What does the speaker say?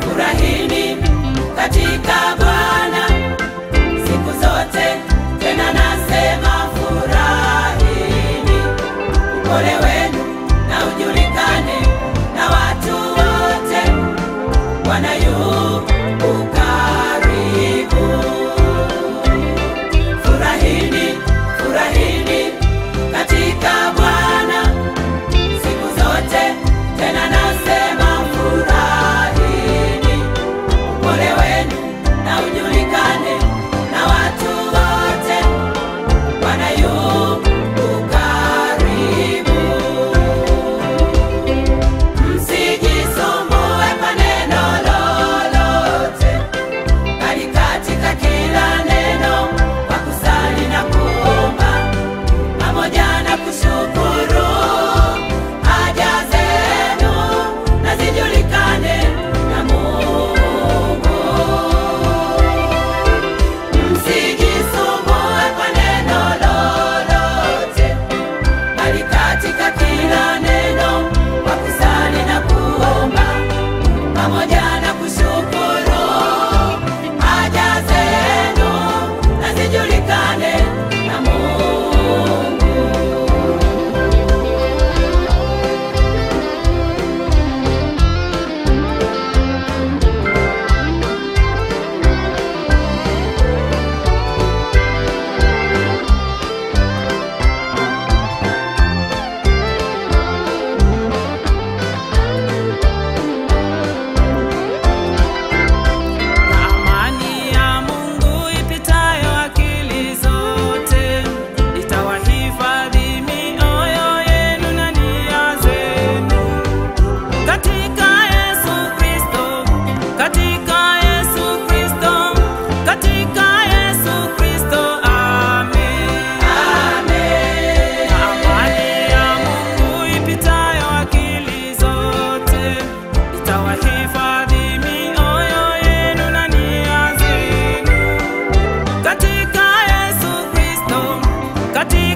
Furahini katika Bwana siku zote, tena nasema furahini. Upole wenu na ujulikane na watu wote, Bwana yu karibu. Furahini katika Bwana siku zote, tena nasema furahini. Upole wenu na ujulikane na watu wote, Bwana yu karibu. Msijisumbue kwa neno lolote, bali katika kila neno kwa kusali na kuomba pamoja na kushukuru, haja zenu na zijulikane na Mungu. Msijisumbue kwa neno lolote, bali katika kila neno kwa kusali na kuomba pamoja na kushukuru, haja zenu na zijulikane na Mungu. Amani ya Mungu ipitayo akili zote itawahifadhi mioyo yenu na nia zenu katika Yesu Kristo, katika Yesu Kristo, katika Yesu Kristo. Amen. Amen. Amani ya Mungu ipitayo akili zote itawahifadhi mioyo yenu na nia zenu katika Yesu Kristo, katika